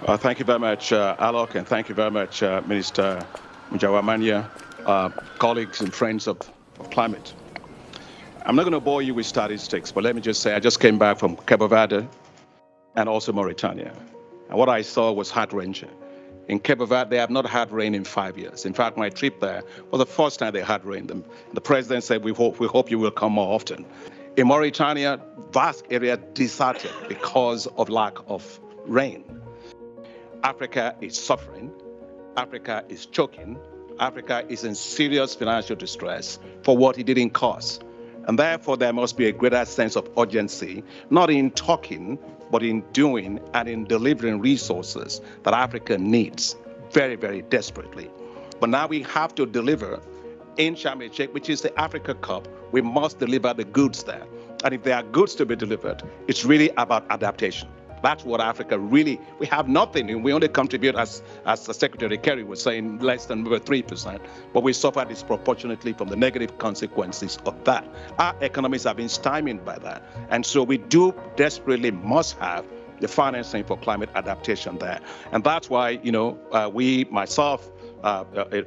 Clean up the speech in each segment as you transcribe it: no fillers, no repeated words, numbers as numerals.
Thank you very much, Alok, and thank you very much, Minister Mujawamania, colleagues and friends of climate. I'm not going to bore you with statistics, but let me just say I just came back from Cabo Verde and also Mauritania. And what I saw was heart-wrenching. In Cabo Verde, they have not had rain in 5 years. In fact, my trip there was the first time they had rain. The president said, we hope you will come more often. In Mauritania, vast area deserted because of lack of rain. Africa is suffering. Africa is choking. Africa is in serious financial distress for what it didn't cost. And therefore, there must be a greater sense of urgency, not in talking, but in doing and in delivering resources that Africa needs very, very desperately. But now we have to deliver in Sharm el-Sheikh, which is the Africa Cup. We must deliver the goods there. And if there are goods to be delivered, it's really about adaptation. That's what Africa really, we have nothing, and we only contribute, as Secretary Kerry was saying, less than 3%, but we suffer disproportionately from the negative consequences of that. Our economies have been stymied by that, and so we do desperately must have the financing for climate adaptation there. And that's why, myself,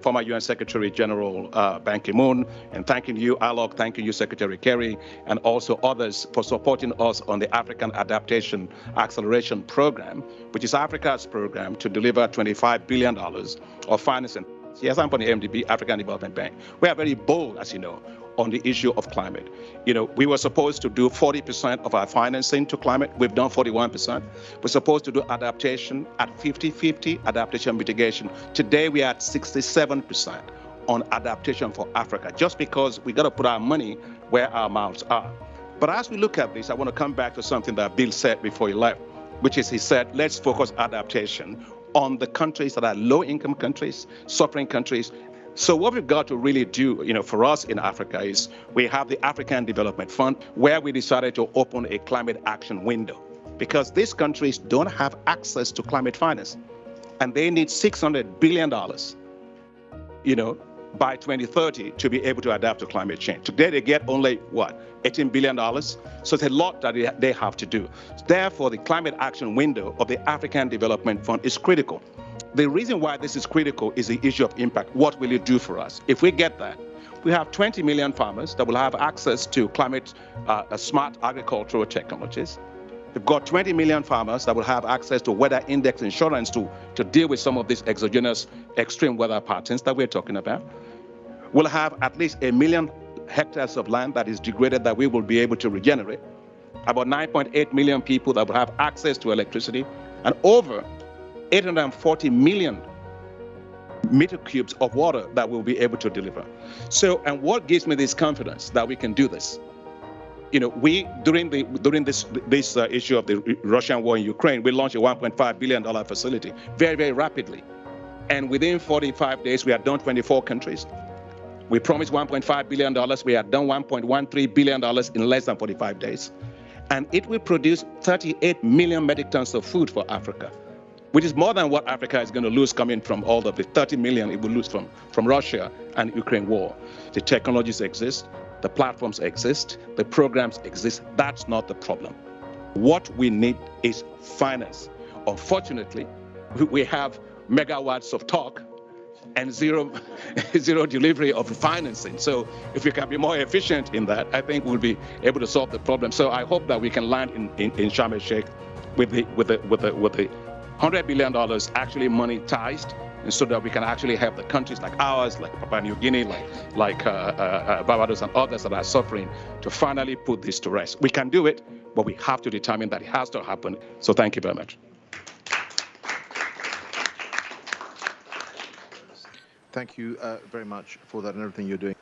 former UN Secretary General Ban Ki-moon, and thanking you, Alok, thanking you, Secretary Kerry, and also others for supporting us on the African Adaptation Acceleration Program, which is Africa's program to deliver $25 billion of financing. Yes, I'm from the AfDB, African Development Bank. We are very bold, as you know, on the issue of climate. We were supposed to do 40% of our financing to climate. We've done 41%. We're supposed to do adaptation at 50-50, adaptation mitigation. Today, we are at 67% on adaptation for Africa, just because we got to put our money where our mouths are. But as we look at this, I want to come back to something that Bill said before he left, which is he said, let's focus adaptation on the countries that are low-income countries, suffering countries. So what we've got to really do, for us in Africa is we have the African Development Fund, where we decided to open a climate action window, because these countries don't have access to climate finance, and they need $600 billion, by 2030 to be able to adapt to climate change. Today they get only, $18 billion? So it's a lot that they have to do. Therefore, the climate action window of the African Development Fund is critical. The reason why this is critical is the issue of impact. What will it do for us? If we get that, we have 20 million farmers that will have access to climate smart agricultural technologies. We've got 20 million farmers that will have access to weather index insurance to deal with some of these exogenous extreme weather patterns that we're talking about. We'll have at least 1 million hectares of land that is degraded that we will be able to regenerate. About 9.8 million people that will have access to electricity, and over 840 million meter cubes of water that we'll be able to deliver. So, and what gives me this confidence that we can do this? We during this issue of the Russian war in Ukraine, we launched a $1.5 billion facility very, very rapidly, and within 45 days we had done 24 countries. We promised $1.5 billion. We had done $1.13 billion in less than 45 days, and it will produce 38 million metric tons of food for Africa, which is more than what Africa is going to lose coming from all of the 30 million it will lose from Russia and Ukraine war. The technologies exist, the platforms exist, the programs exist. That's not the problem. What we need is finance. Unfortunately, we have megawatts of talk and zero delivery of financing. So if we can be more efficient in that, I think we'll be able to solve the problem. So I hope that we can land in Sharm el-Sheikh with the $100 billion actually monetized, and so that we can actually help the countries like ours, like Papua New Guinea, like Barbados and others that are suffering, to finally put this to rest. We can do it, but we have to determine that it has to happen. So thank you very much. Thank you very much for that and everything you're doing.